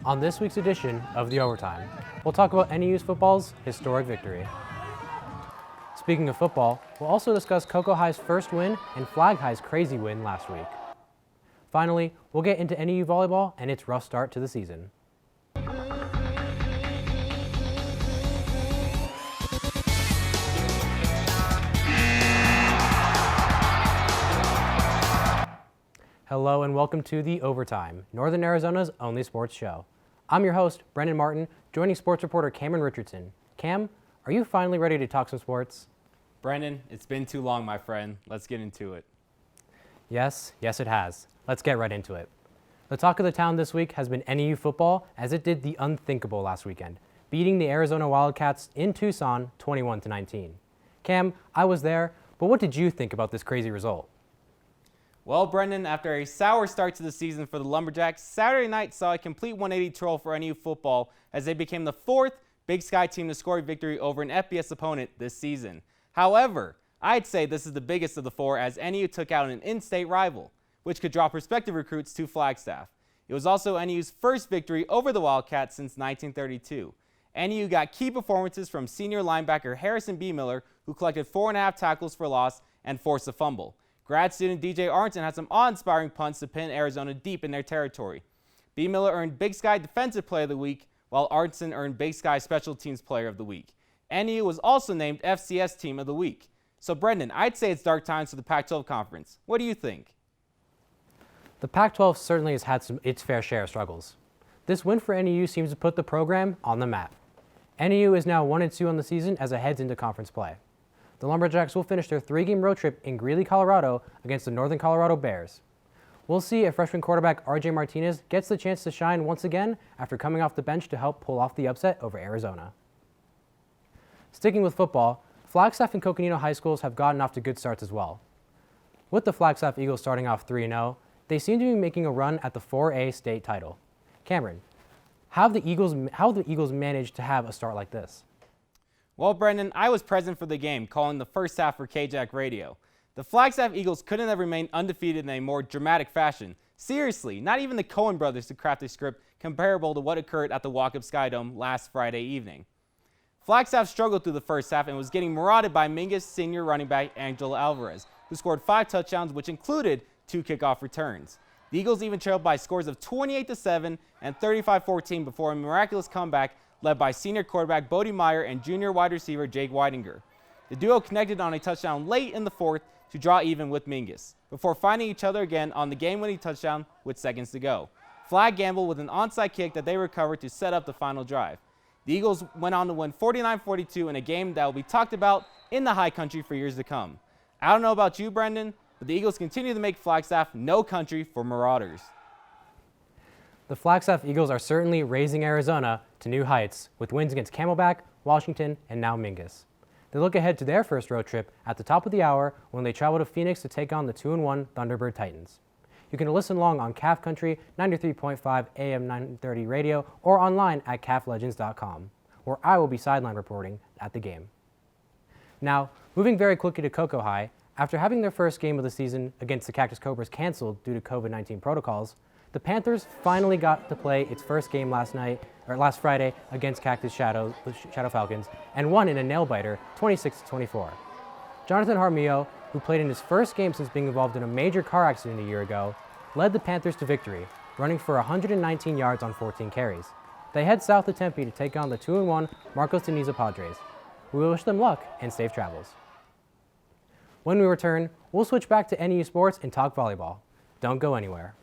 On this week's edition of the Overtime, we'll talk about NAU's football's historic victory. Speaking of football, we'll also discuss Cocoa High's first win and Flag High's crazy win last week. Finally, we'll get into NAU volleyball and its rough start to the season. Hello and welcome to the Overtime, Northern Arizona's only sports show. I'm your host, Brenden Martin, joining sports reporter Cameron Richardson. Cam, are you finally ready to talk some sports? Brenden, it's been too long, my friend. Let's get into it. Yes, it has. Let's get right into it. The talk of the town this week has been NAU football, as it did the unthinkable last weekend, beating the Arizona Wildcats in Tucson 21-19. Cam, I was there, but what did you think about this crazy result? Well, Brenden, after a sour start to the season for the Lumberjacks, Saturday night saw a complete 180 twirl for NAU football as they became the fourth Big Sky team to score a victory over an FBS opponent this season. However, I'd say this is the biggest of the four as NAU took out an in-state rival, which could draw prospective recruits to Flagstaff. It was also NAU's first victory over the Wildcats since 1932. NAU got key performances from senior linebacker Harrison B. Miller, who collected 4.5 tackles for loss and forced a fumble. Grad student DJ Arnton had some awe-inspiring punts to pin Arizona deep in their territory. B. Miller earned Big Sky Defensive Player of the Week, while Arnton earned Big Sky Special Teams Player of the Week. NAU was also named FCS Team of the Week. So Brenden, I'd say it's dark times for the Pac-12 Conference. What do you think? The Pac-12 certainly has had its fair share of struggles. This win for NAU seems to put the program on the map. NAU is now 1-2 on the season as it heads into conference play. The Lumberjacks will finish their 3-game road trip in Greeley, Colorado against the Northern Colorado Bears. We'll see if freshman quarterback RJ Martinez gets the chance to shine once again after coming off the bench to help pull off the upset over Arizona. Sticking with football, Flagstaff and Coconino High Schools have gotten off to good starts as well. With the Flagstaff Eagles starting off 3-0, they seem to be making a run at the 4A state title. Cameron, how have the Eagles managed to have a start like this? Well, Brenden, I was present for the game, calling the first half for KJAC Radio. The Flagstaff Eagles couldn't have remained undefeated in a more dramatic fashion. Seriously, not even the Cohen brothers could craft a script comparable to what occurred at the Walkup Skydome last Friday evening. Flagstaff struggled through the first half and was getting marauded by Mingus senior running back Angelo Alvarez, who scored 5 touchdowns, which included 2 kickoff returns. The Eagles even trailed by scores of 28-7 and 35-14 before a miraculous comeback led by senior quarterback Bodie Meyer and junior wide receiver Jake Weidinger. The duo connected on a touchdown late in the fourth to draw even with Mingus, before finding each other again on the game-winning touchdown with seconds to go. Flag gambled with an onside kick that they recovered to set up the final drive. The Eagles went on to win 49-42 in a game that will be talked about in the high country for years to come. I don't know about you, Brenden, but the Eagles continue to make Flagstaff no country for marauders. The Flagstaff Eagles are certainly raising Arizona to new heights with wins against Camelback, Washington, and now Mingus. They look ahead to their first road trip at the top of the hour when they travel to Phoenix to take on the 2-1 Thunderbird Titans. You can listen along on CAF Country 93.5 AM 930 radio or online at caflegends.com, where I will be sideline reporting at the game. Now, moving very quickly to Cocoa High, after having their first game of the season against the Cactus Cobras canceled due to COVID-19 protocols, the Panthers finally got to play its first game last Friday against Cactus Shadow Falcons and won in a nail-biter 26-24. Jonathan Harmillo, who played in his first game since being involved in a major car accident a year ago, led the Panthers to victory, running for 119 yards on 14 carries. They head south to Tempe to take on the 2-1 Marcos Deniza Padres. We wish them luck and safe travels. When we return, we'll switch back to NAU sports and talk volleyball. Don't go anywhere.